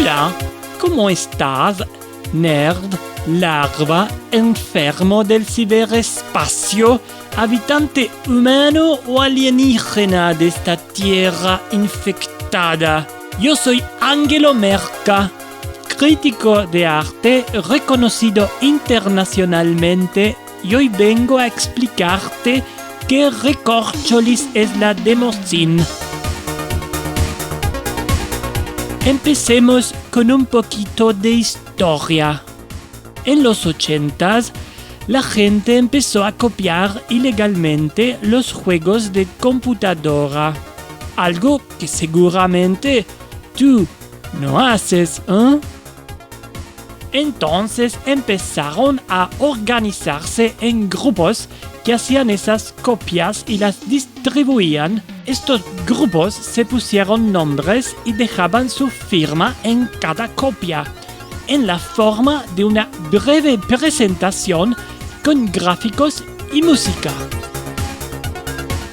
Hola, ¿cómo estás, nerd, larva, enfermo del ciberespacio, habitante humano o alienígena de esta tierra infectada? Yo soy Angelo Merca, crítico de arte reconocido internacionalmente, y hoy vengo a explicarte qué recorcholis es la demoscene. Empecemos con un poquito de historia. En los 80s, la gente empezó a copiar ilegalmente los juegos de computadora. Algo que seguramente tú no haces, ¿eh? Entonces empezaron a organizarse en grupos que hacían esas copias y las distribuían. Estos grupos se pusieron nombres y dejaban su firma en cada copia, en la forma de una breve presentación con gráficos y música.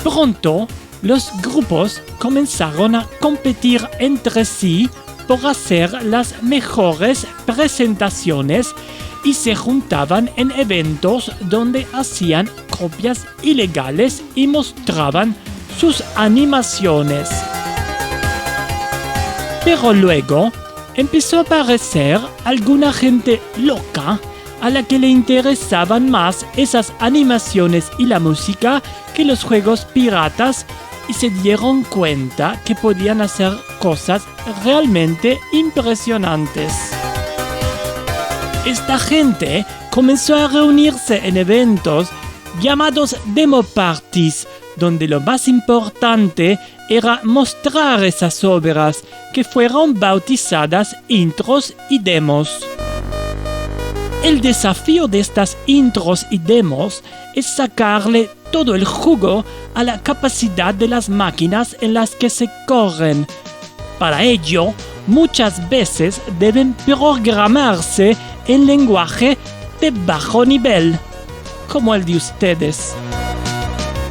Pronto, los grupos comenzaron a competir entre sí por hacer las mejores presentaciones y se juntaban en eventos donde hacían copias ilegales y mostraban sus animaciones. Pero luego empezó a aparecer alguna gente loca a la que le interesaban más esas animaciones y la música que los juegos piratas, y se dieron cuenta que podían hacer cosas realmente impresionantes. Esta gente comenzó a reunirse en eventos llamados demo parties, donde lo más importante era mostrar esas obras, que fueron bautizadas intros y demos. El desafío de estas intros y demos es sacarle todo el jugo a la capacidad de las máquinas en las que se corren. Para ello, muchas veces deben programarse en lenguaje de bajo nivel, como el de ustedes.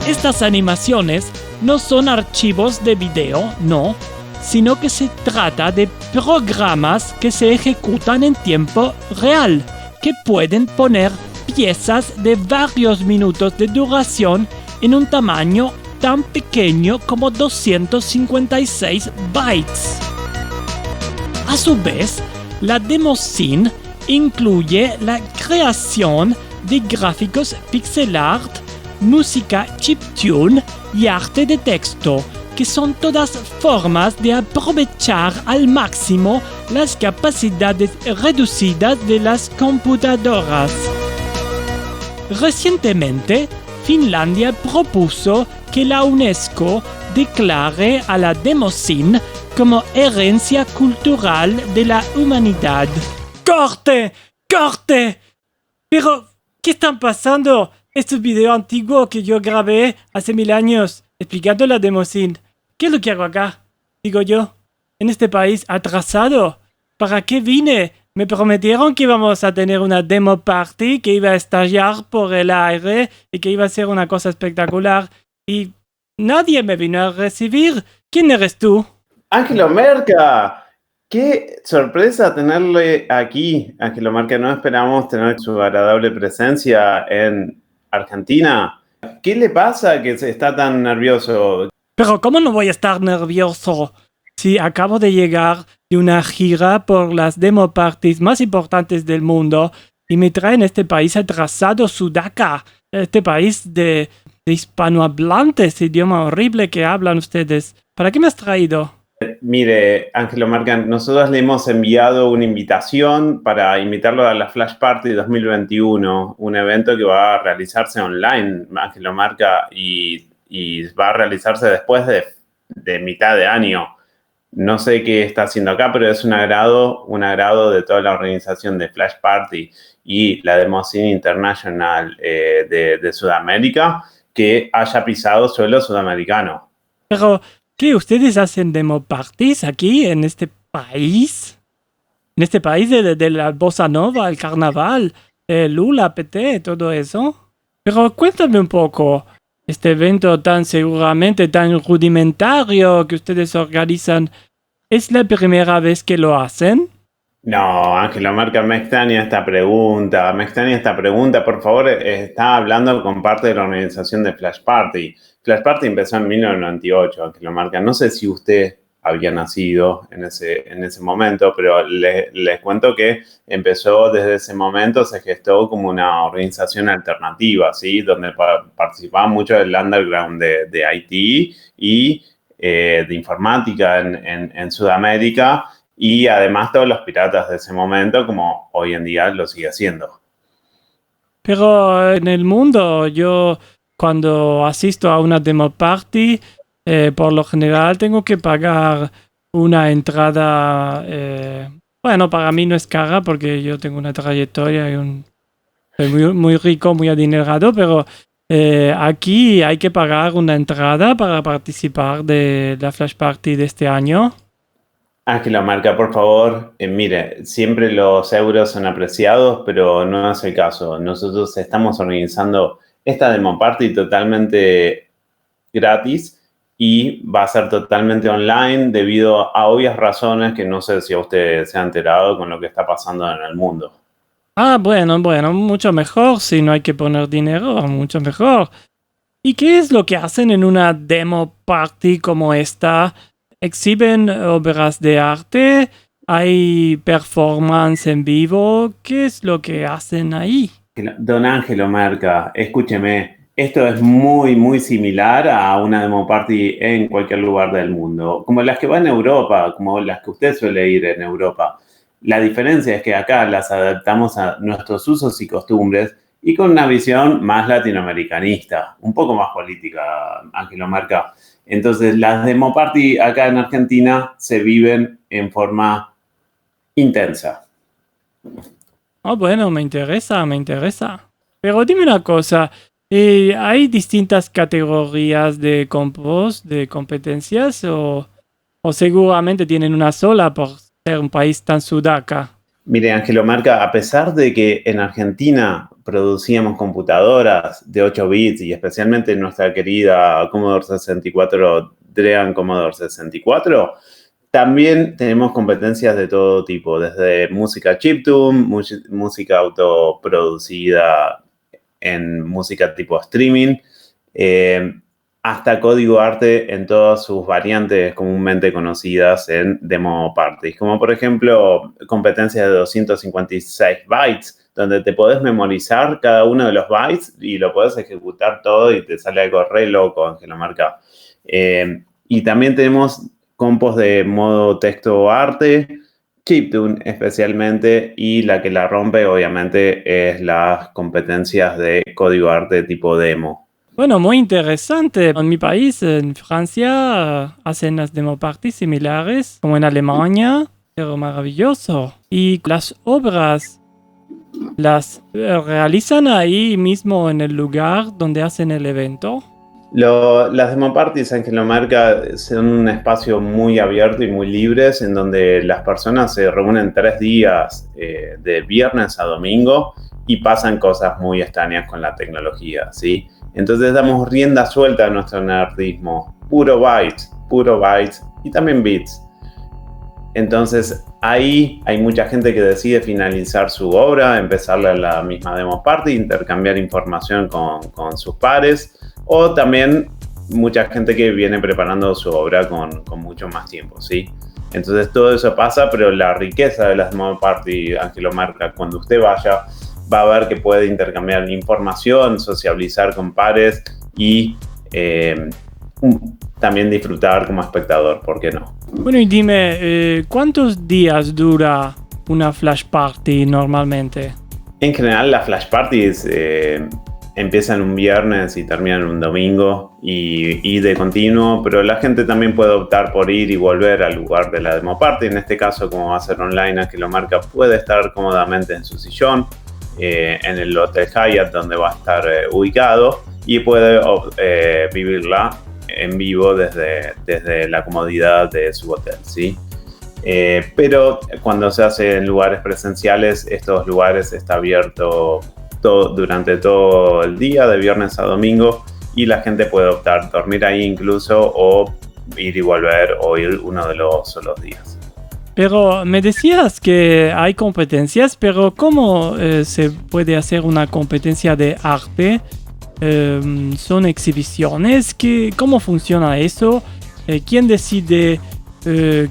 Estas animaciones no son archivos de video, no, sino que se trata de programas que se ejecutan en tiempo real, que pueden poner piezas de varios minutos de duración en un tamaño tan pequeño como 256 bytes. A su vez, la demoscene incluye la creación de gráficos pixel art, música chiptune y arte de texto, que son todas formas de aprovechar al máximo las capacidades reducidas de las computadoras. Recientemente, Finlandia propuso que la UNESCO declare a la demoscene como herencia cultural de la humanidad. ¡Corte! ¡Corte! Pero, ¿qué están pasando? Este es un video antiguo que yo grabé hace 1000 años explicando la demoscene. ¿Qué es lo que hago acá? Digo yo, en este país atrasado. ¿Para qué vine? Me prometieron que íbamos a tener una demo party que iba a estallar por el aire y que iba a ser una cosa espectacular. Y nadie me vino a recibir. ¿Quién eres tú? Angelo Merca. Qué sorpresa tenerle aquí. Angelo Merca, no esperamos tener su agradable presencia en Argentina. ¿Qué le pasa que está tan nervioso? Pero ¿cómo no voy a estar nervioso? Si acabo de llegar de una gira por las demo parties más importantes del mundo y me traen este país atrasado, Sudaca, este país de hispanohablantes, idioma horrible que hablan ustedes. ¿Para qué me has traído? Mire, Angelo Merca, nosotros le hemos enviado una invitación para invitarlo a la Flash Party 2021, un evento que va a realizarse online, Angelo Merca, y va a realizarse después de mitad de año. No sé qué está haciendo acá, pero es un agrado de toda la organización de Flash Party y la Demoscene International de Sudamérica que haya pisado suelo sudamericano. Pero, ¿qué? ¿Ustedes hacen demo parties aquí, en este país? ¿En este país de la bossa nova, el carnaval, Lula, PT, todo eso? Pero cuéntame un poco. Este evento tan seguramente tan rudimentario que ustedes organizan, ¿Es la primera vez que lo hacen? No, Ángelo Marca, me extraña esta pregunta. Me extraña esta pregunta. Por favor, está hablando con parte de la organización de Flash Party. Flash Party empezó en 1998, Ángelo Marca. No sé si usted había nacido en ese momento, pero les cuento que empezó desde ese momento, se gestó como una organización alternativa, ¿sí? Donde participaba mucho del underground de IT y de informática en Sudamérica. Y además todos los piratas de ese momento, como hoy en día lo sigue haciendo. Pero en el mundo, yo cuando asisto a una demo party, por lo general tengo que pagar una entrada. Bueno, para mí no es cara porque yo tengo una trayectoria y soy muy, muy rico, muy adinerado, pero aquí hay que pagar una entrada para participar de la Flash Party de este año. Ángela Marca, por favor, mire, siempre los euros son apreciados, pero no es el caso. Nosotros estamos organizando esta demo party totalmente gratis y va a ser totalmente online debido a obvias razones que no sé si a usted se ha enterado con lo que está pasando en el mundo. Ah, bueno, mucho mejor. Si no hay que poner dinero, mucho mejor. ¿Y qué es lo que hacen en una demo party como esta? ¿Exhiben obras de arte? ¿Hay performance en vivo? ¿Qué es lo que hacen ahí? Don Ángelo Merca, escúcheme, esto es muy, muy similar a una demo party en cualquier lugar del mundo, como las que va en Europa, como las que usted suele ir en Europa. La diferencia es que acá las adaptamos a nuestros usos y costumbres y con una visión más latinoamericanista, un poco más política, Ángelo Merca. Entonces, las demo party acá en Argentina se viven en forma intensa. Oh, bueno, me interesa. Pero dime una cosa, ¿hay distintas categorías de compos, de competencias o seguramente tienen una sola por ser un país tan sudaca? Mire, Ángelo Marca, a pesar de que en Argentina producíamos computadoras de 8 bits y especialmente nuestra querida Commodore 64, Dream Commodore 64, también tenemos competencias de todo tipo, desde música chiptune, música autoproducida en música tipo streaming, hasta código arte en todas sus variantes comúnmente conocidas en demo parties, como por ejemplo competencias de 256 bytes, donde te podés memorizar cada uno de los bytes y lo podés ejecutar todo y te sale algo re loco, Ángela Marca. Y también tenemos compos de modo texto arte, chiptune especialmente, y la que la rompe obviamente es las competencias de código arte tipo demo. Bueno, muy interesante. En mi país, en Francia, hacen las demo parties similares, como en Alemania, pero maravilloso. Y las obras las realizan ahí mismo en el lugar donde hacen el evento. Las demo parties, Ángelo Marca, son un espacio muy abierto y muy libres en donde las personas se reúnen 3 días de viernes a domingo y pasan cosas muy extrañas con la tecnología, ¿sí? Entonces damos rienda suelta a nuestro nerdismo, puro bytes y también bits. Entonces ahí hay mucha gente que decide finalizar su obra, empezarla en la misma demo party, intercambiar información con sus pares, o también mucha gente que viene preparando su obra con mucho más tiempo, ¿sí? Entonces todo eso pasa, pero la riqueza de las demo party, Ángelo Marca, cuando usted vaya, va a ver que puede intercambiar información, sociabilizar con pares y también disfrutar como espectador, ¿por qué no? Bueno, y dime, ¿cuántos días dura una Flash Party normalmente? En general, las Flash Parties empiezan un viernes y terminan un domingo y de continuo, pero la gente también puede optar por ir y volver al lugar de la demo party. En este caso, como va a ser online, Ángelo Marca puede estar cómodamente en su sillón, en el Hotel Hyatt donde va a estar ubicado, y puede vivirla en vivo desde la comodidad de su hotel, ¿sí? Pero cuando se hace en lugares presenciales, estos lugares está abierto durante todo el día, de viernes a domingo, y la gente puede optar dormir ahí incluso o ir y volver o ir uno de los solos días. Pero me decías que hay competencias, pero ¿cómo se puede hacer una competencia de arte? ¿Son exhibiciones? ¿Cómo funciona eso? ¿Quién decide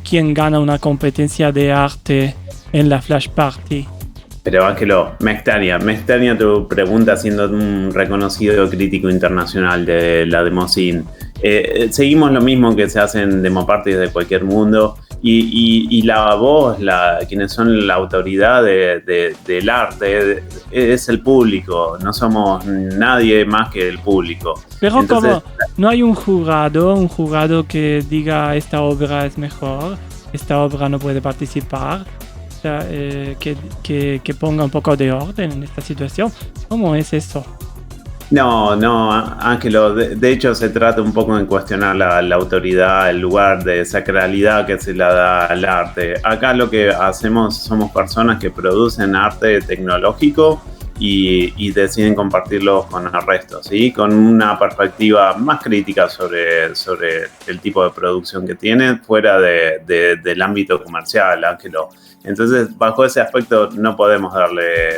quién gana una competencia de arte en la Flash Party? Pero Ángelo, me extraña tu pregunta siendo un reconocido crítico internacional de la Demoscene. Seguimos lo mismo que se hace en demoparties de cualquier mundo y la voz, quienes son la autoridad del arte es el público, no somos nadie más que el público. Pero entonces, ¿cómo? ¿No hay un jurado que diga esta obra es mejor, esta obra no puede participar? Que ponga un poco de orden en esta situación. ¿Cómo es eso? No, Ángelo, de hecho se trata un poco de cuestionar la autoridad, el lugar de sacralidad que se le da al arte. Acá lo que hacemos somos personas que producen arte tecnológico y deciden compartirlo con el resto, ¿sí? Con una perspectiva más crítica sobre el tipo de producción que tiene fuera del ámbito comercial, Ángelo. Entonces, bajo ese aspecto no podemos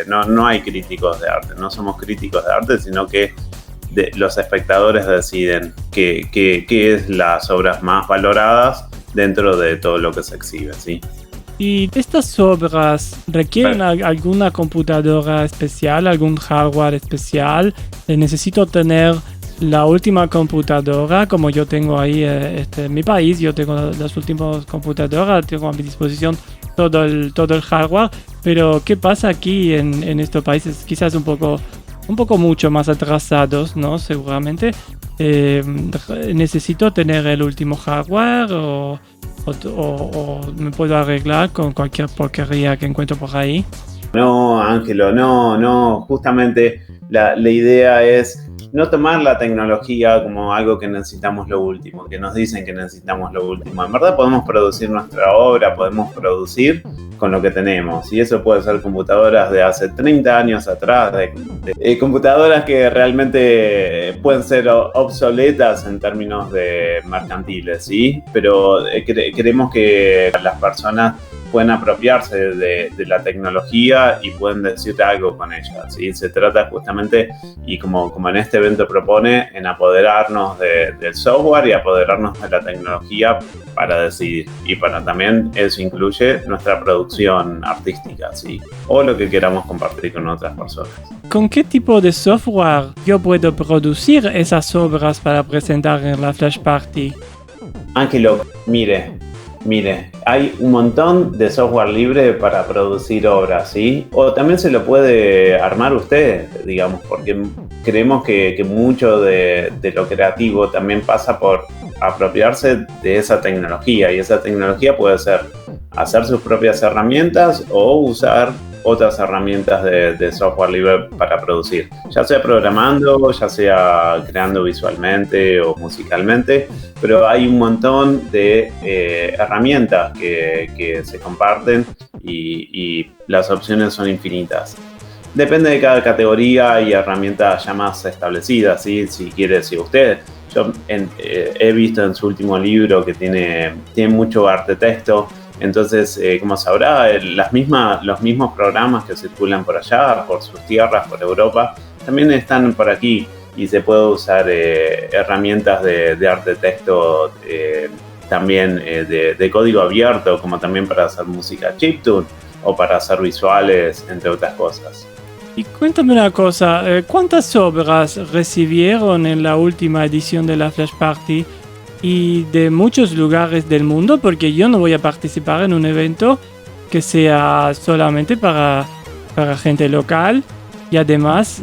no hay críticos de arte, no somos críticos de arte, sino que los espectadores deciden qué es las obras más valoradas dentro de todo lo que se exhibe, ¿sí? ¿Y estas obras requieren alguna computadora especial, algún hardware especial? ¿Necesito tener la última computadora como yo tengo ahí en mi país? Yo tengo las últimas computadoras, tengo a mi disposición todo el hardware, pero ¿qué pasa aquí en estos países? Quizás un poco mucho más atrasados, ¿no? Seguramente. ¿Necesito tener el último hardware o me puedo arreglar con cualquier porquería que encuentro por ahí? No, Ángelo, no. Justamente la idea es no tomar la tecnología como algo que necesitamos lo último, que nos dicen que necesitamos lo último. En verdad podemos producir nuestra obra, podemos producir con lo que tenemos. Y eso puede ser computadoras de hace 30 años atrás, computadoras que realmente pueden ser obsoletas en términos de mercantiles, ¿sí? Pero queremos que las personas pueden apropiarse de la tecnología y pueden decir algo con ella, ¿sí? Se trata justamente, y como en este evento propone, en apoderarnos del software y apoderarnos de la tecnología para decidir. Y para también eso incluye nuestra producción artística, ¿sí? O lo que queramos compartir con otras personas. ¿Con qué tipo de software yo puedo producir esas obras para presentar en la Flash Party? Ángelo, mire, hay un montón de software libre para producir obras, ¿sí? O también se lo puede armar usted, digamos, porque creemos que mucho de lo creativo también pasa por apropiarse de esa tecnología, y esa tecnología puede ser hacer sus propias herramientas o usar otras herramientas de software libre para producir, ya sea programando, ya sea creando visualmente o musicalmente, pero hay un montón de herramientas que se comparten y las opciones son infinitas. Depende de cada categoría y herramientas ya más establecidas, ¿sí? Si usted, yo he visto en su último libro que tiene mucho arte texto. Entonces, como sabrá, los mismos programas que circulan por allá, por sus tierras, por Europa, también están por aquí y se puede usar herramientas de arte texto también de código abierto, como también para hacer música chiptune o para hacer visuales, entre otras cosas. Y cuéntame una cosa, ¿cuántas obras recibieron en la última edición de la Flash Party? Y de muchos lugares del mundo, porque yo no voy a participar en un evento que sea solamente para gente local, y además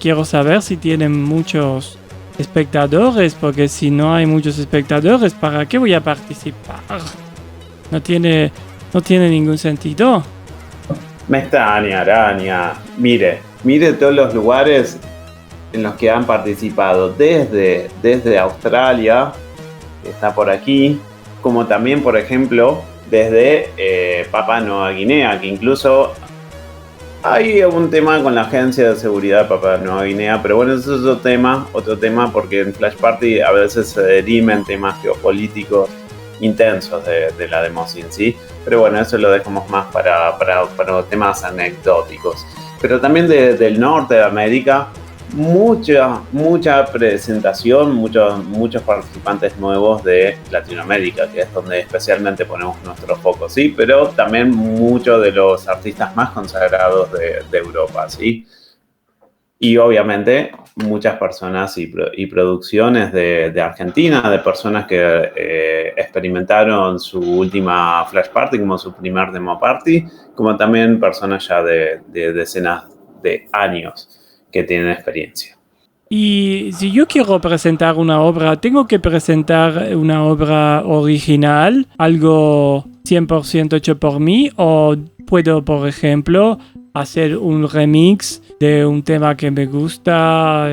quiero saber si tienen muchos espectadores, porque si no hay muchos espectadores, ¿para qué voy a participar? No tiene ningún sentido. Me extraña, araña. Mire todos los lugares en los que han participado, desde Australia, está por aquí, como también, por ejemplo, desde Papua Nueva Guinea, que incluso Hay un tema con la Agencia de Seguridad de Papua Nueva Guinea, pero bueno, eso es otro tema porque en Flash Party a veces se dirimen temas geopolíticos intensos de la Demoscene, ¿sí? Pero bueno, eso lo dejamos más para temas anecdóticos. Pero también del norte de América, mucha presentación, muchos participantes nuevos de Latinoamérica, que es donde especialmente ponemos nuestro foco, ¿sí? Pero también muchos de los artistas más consagrados de Europa, ¿sí? Y obviamente muchas personas y producciones de Argentina, de personas que experimentaron su última Flash Party como su primer demo party, como también personas ya de decenas de años que tienen experiencia. Y si yo quiero presentar una obra, ¿tengo que presentar una obra original, algo 100% hecho por mí? ¿O puedo, por ejemplo, hacer un remix de un tema que me gusta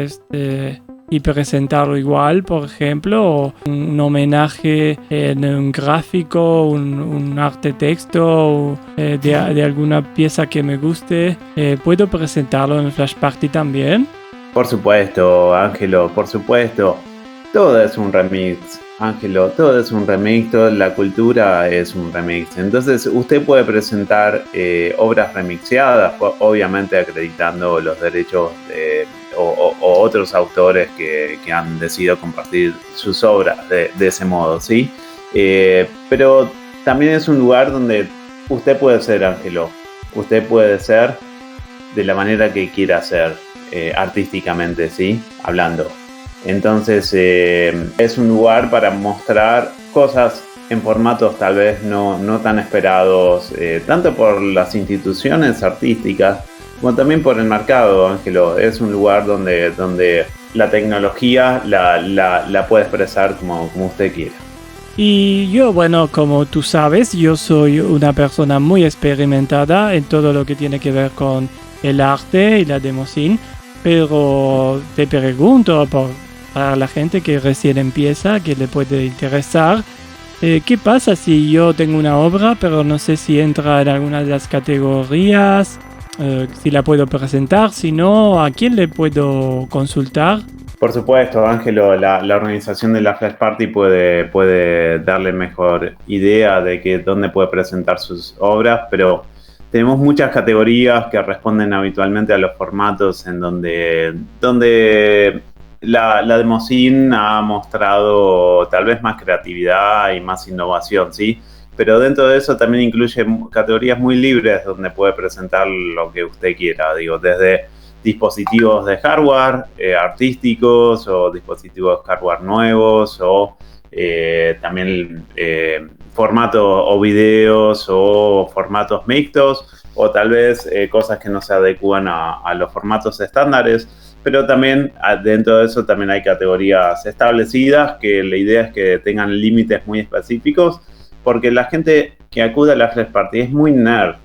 y presentarlo igual, por ejemplo? ¿O un homenaje en un gráfico, un arte texto de alguna pieza que me guste? ¿Puedo presentarlo en Flash Party también? Por supuesto, Ángelo, por supuesto. Todo es un remix, Ángelo, todo es un remix, toda la cultura es un remix. Entonces, usted puede presentar obras remixeadas, obviamente acreditando los derechos o otros autores que han decidido compartir sus obras de ese modo, ¿sí? Pero también es un lugar donde usted puede ser, Ángelo. Usted puede ser de la manera que quiera ser. Artísticamente, ¿sí? Hablando. Entonces, es un lugar para mostrar cosas en formatos tal vez no tan esperados, tanto por las instituciones artísticas, como también por el mercado, Ángelo. Es un lugar donde la tecnología la puede expresar como usted quiera. Y yo, bueno, como tú sabes, yo soy una persona muy experimentada en todo lo que tiene que ver con el arte y la Demoscene. Pero te pregunto para la gente que recién empieza, que le puede interesar, ¿qué pasa si yo tengo una obra, pero no sé si entra en alguna de las categorías, si la puedo presentar, si no, ¿a quién le puedo consultar? Por supuesto, Ángelo, la organización de la Flash Party puede darle mejor idea de dónde puede presentar sus obras, pero tenemos muchas categorías que responden habitualmente a los formatos en donde la Demoscene ha mostrado tal vez más creatividad y más innovación, ¿sí? Pero dentro de eso también incluye categorías muy libres donde puede presentar lo que usted quiera, digo, desde dispositivos de hardware artísticos o dispositivos de hardware nuevos o también formatos o videos o formatos mixtos o tal vez cosas que no se adecúan a los formatos estándares, pero también dentro de eso también hay categorías establecidas que la idea es que tengan límites muy específicos porque la gente que acude a la Flash Party es muy nerd,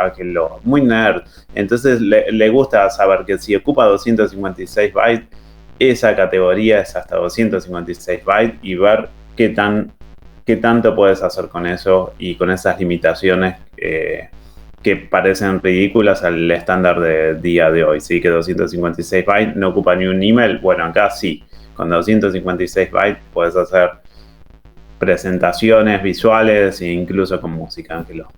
Ángelo, muy nerd. Entonces le gusta saber que si ocupa 256 bytes, esa categoría es hasta 256 bytes y ver qué tanto puedes hacer con eso y con esas limitaciones que parecen ridículas al estándar de día de hoy. Sí, que 256 bytes no ocupa ni un email. Bueno, acá sí, con 256 bytes puedes hacer presentaciones visuales e incluso con música, Ángelo.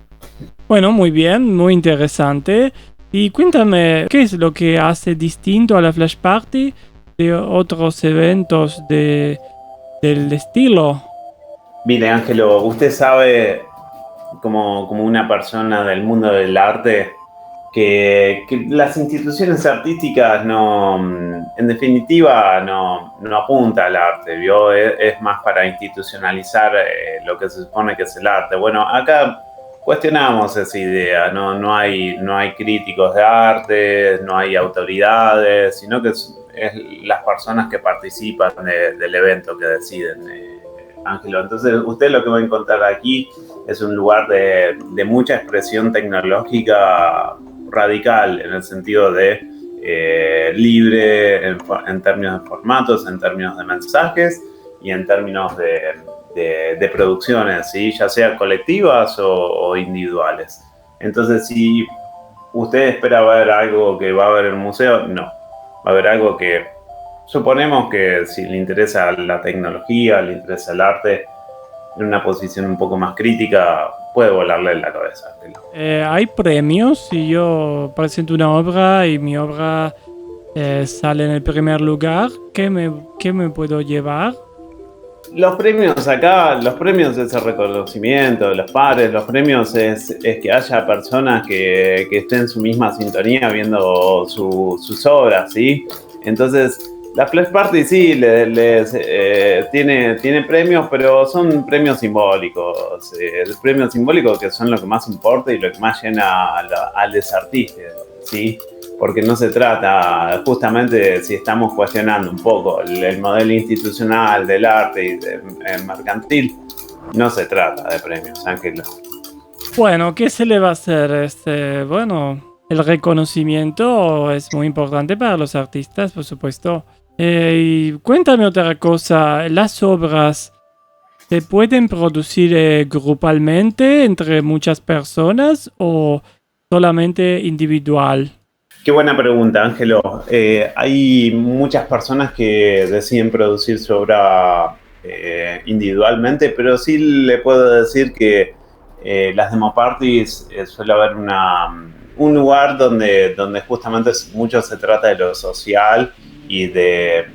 Bueno, muy bien, muy interesante. Y cuéntame, ¿qué es lo que hace distinto a la Flash Party de otros eventos del estilo? Mire, Ángelo, usted sabe como una persona del mundo del arte que las instituciones artísticas en definitiva no apunta al arte, ¿vio? Es más para institucionalizar lo que se supone que es el arte. Bueno, acá cuestionamos esa idea, no hay críticos de arte, no hay autoridades, sino que es las personas que participan del evento que deciden, Ángelo. Entonces, usted lo que va a encontrar aquí es un lugar de mucha expresión tecnológica radical, en el sentido de libre en términos de formatos, en términos de mensajes y en términos de producciones, ¿sí? Ya sea colectivas o individuales. Entonces, si ¿Usted espera ver algo que va a haber en el museo? No. Va a haber algo que suponemos que si le interesa la tecnología, le interesa el arte, en una posición un poco más crítica, puede volarle en la cabeza. ¿Hay premios si yo presento una obra y mi obra sale en el primer lugar? ¿Qué me puedo llevar? Los premios acá, los premios es el reconocimiento de los pares, los premios es que haya personas que estén en su misma sintonía viendo sus obras, ¿sí? Entonces, la Flash Party sí tiene premios, pero son premios simbólicos que son lo que más importa y lo que más llena al desartista, ¿sí? Porque no se trata, justamente si estamos cuestionando un poco el modelo institucional del arte y mercantil, no se trata de premios, Ángelo. Bueno, ¿qué se le va a hacer? El reconocimiento es muy importante para los artistas, por supuesto. Y cuéntame otra cosa, ¿las obras se pueden producir grupalmente entre muchas personas o solamente individual? Qué buena pregunta, Ángelo. Hay muchas personas que deciden producir su obra individualmente, pero sí le puedo decir que las demo parties suele haber un lugar donde justamente mucho se trata de lo social y del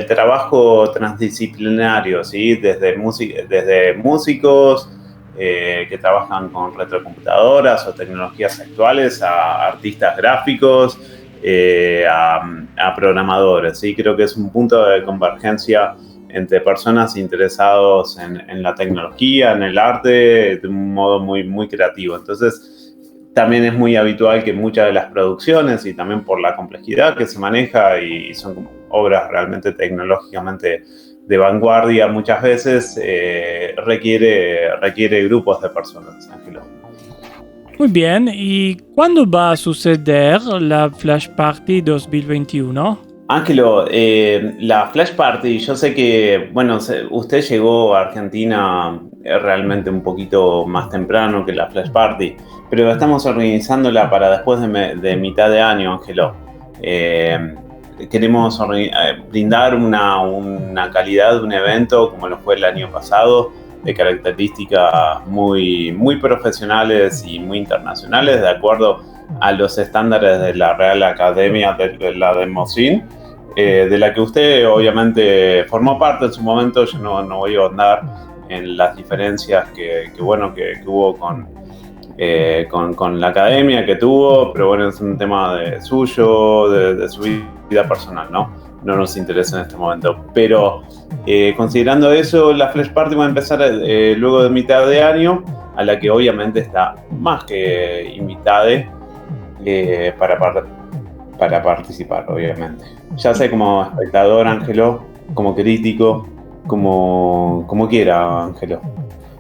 trabajo transdisciplinario, ¿sí? Desde músicos que trabajan con retrocomputadoras o tecnologías actuales, a artistas gráficos, a programadores, ¿sí? Creo que es un punto de convergencia entre personas interesados en la tecnología, en el arte, de un modo muy, muy creativo. Entonces, también es muy habitual que muchas de las producciones, y también por la complejidad que se maneja, y son obras realmente tecnológicamente de vanguardia muchas veces, requiere grupos de personas, Ángelo. Muy bien, ¿y cuándo va a suceder la Flash Party 2021? Ángelo, la Flash Party, yo sé que, bueno, usted llegó a Argentina realmente un poquito más temprano que la Flash Party, pero estamos organizándola para después de mitad de año, Ángelo. Queremos brindar una calidad de un evento como lo fue el año pasado, de características muy, muy profesionales y muy internacionales, de acuerdo a los estándares de la Real Academia de la Demoscene, de la que usted obviamente formó parte en su momento. Yo no voy a ahondar en las diferencias que hubo con la academia que tuvo, pero bueno, es un tema de su vida personal, ¿no? No nos interesa en este momento. Pero considerando eso, la Flash Party va a empezar luego de mitad de año, a la que obviamente está más que invitada para participar, obviamente. Ya sea como espectador, Ángelo, como crítico, como quiera, Ángelo.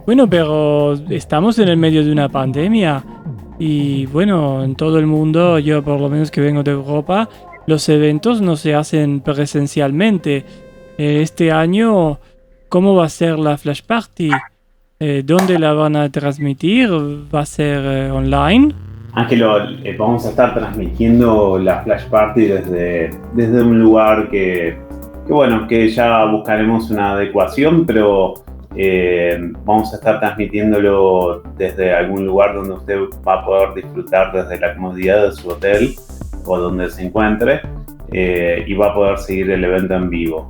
Bueno, pero estamos en el medio de una pandemia y bueno, en todo el mundo, yo por lo menos que vengo de Europa, los eventos no se hacen presencialmente. Este año, ¿cómo va a ser la Flash Party? ¿Dónde la van a transmitir? ¿Va a ser online? Ángelo, vamos a estar transmitiendo la Flash Party desde un lugar que ya buscaremos una adecuación, pero vamos a estar transmitiéndolo desde algún lugar donde usted va a poder disfrutar desde la comodidad de su hotel o donde se encuentre, y va a poder seguir el evento en vivo.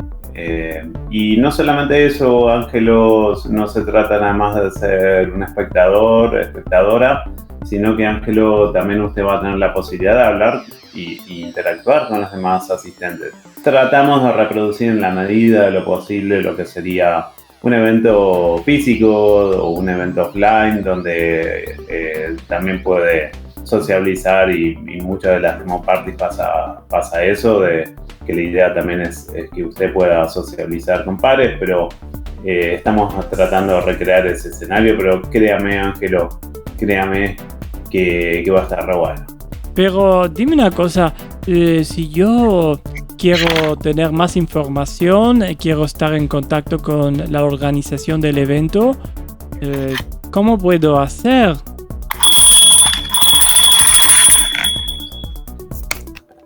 Y no solamente eso, Ángelo, no se trata nada más de ser un espectadora, sino que, Ángelo, también usted va a tener la posibilidad de hablar y interactuar con los demás asistentes. Tratamos de reproducir en la medida de lo posible lo que sería un evento físico o un evento offline, donde también puede sociabilizar, y muchas de las demo parties pasa eso, de que la idea también es que usted pueda sociabilizar con pares, pero estamos tratando de recrear ese escenario, pero créame, Ángelo, que va a estar re bueno. Pero dime una cosa, si yo quiero tener más información, quiero estar en contacto con la organización del evento, ¿cómo puedo hacer?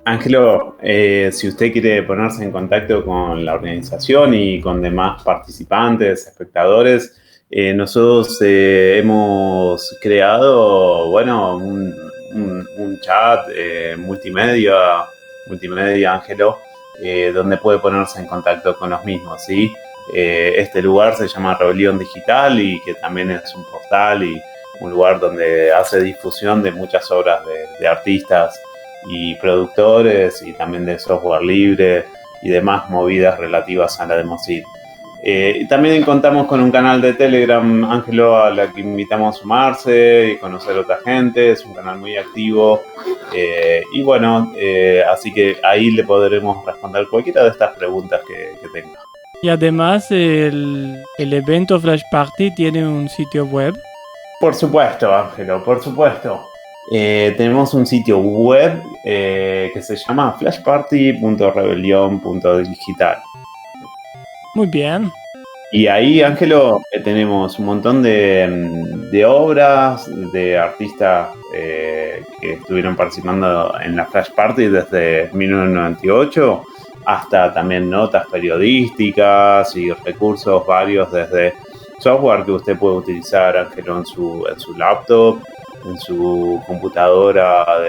Ángelo, si usted quiere ponerse en contacto con la organización y con demás participantes, espectadores, nosotros hemos creado, bueno, un chat multimedia, Ángelo, donde puede ponerse en contacto con los mismos, ¿sí? Este lugar se llama Rebelión Digital y que también es un portal y un lugar donde hace difusión de muchas obras de artistas y productores y también de software libre y demás movidas relativas a la Demoscene. Y también contamos con un canal de Telegram, Ángelo, a la que invitamos a sumarse y conocer a otra gente. Es un canal muy activo. Y bueno, así que ahí le podremos responder cualquiera de estas preguntas que tenga. Y además el evento Flash Party tiene un sitio web. Por supuesto, Ángelo, por supuesto. Tenemos un sitio web que se llama flashparty.rebelion.digital. Muy bien. Y ahí, Ángelo, tenemos un montón de obras de artistas que estuvieron participando en la Flash Party desde 1998 hasta también notas periodísticas y recursos varios desde software que usted puede utilizar, Ángelo, en su laptop, en su computadora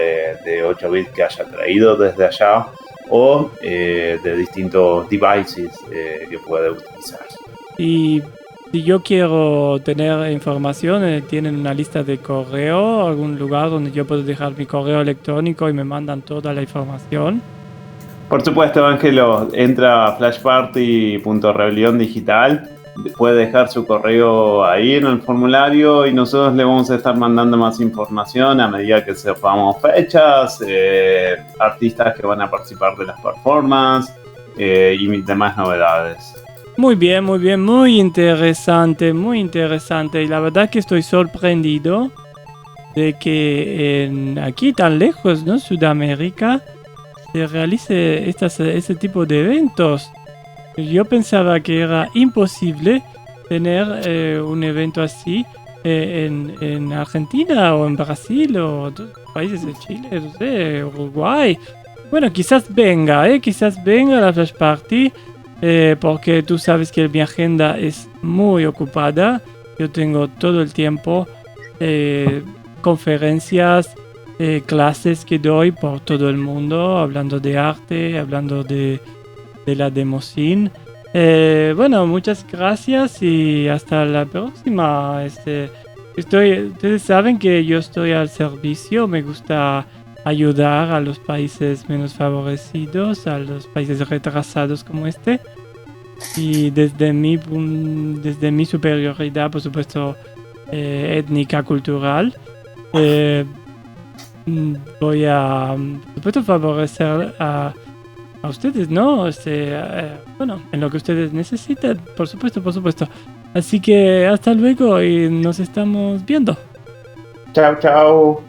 de 8 bits que haya traído desde allá o de distintos devices que puede utilizar. Y si yo quiero tener información, ¿tienen una lista de correo? ¿Algún lugar donde yo puedo dejar mi correo electrónico y me mandan toda la información? Por supuesto, Ángelo, entra a flashparty.rebeliondigital, puede dejar su correo ahí en el formulario y nosotros le vamos a estar mandando más información a medida que sepamos fechas, artistas que van a participar de las performances y demás novedades. Muy bien, muy interesante. Y la verdad que estoy sorprendido de que aquí tan lejos, ¿no? Sudamérica, se realice ese tipo de eventos. Yo pensaba que era imposible tener un evento así en Argentina o en Brasil o otros países de Chile, no sé, Uruguay. Bueno, quizás venga la Flash Party. Porque tú sabes que mi agenda es muy ocupada. Yo tengo todo el tiempo conferencias, clases que doy por todo el mundo, hablando de arte, hablando de la Demoscene. Bueno, muchas gracias y hasta la próxima. Ustedes saben que yo estoy al servicio, me gusta ayudar a los países menos favorecidos, a los países retrasados como este. Y desde mi superioridad, por supuesto, étnica, cultural, voy a, por supuesto, favorecer a ustedes, ¿no? Bueno, en lo que ustedes necesiten, por supuesto. Así que hasta luego y nos estamos viendo. Chao, chao.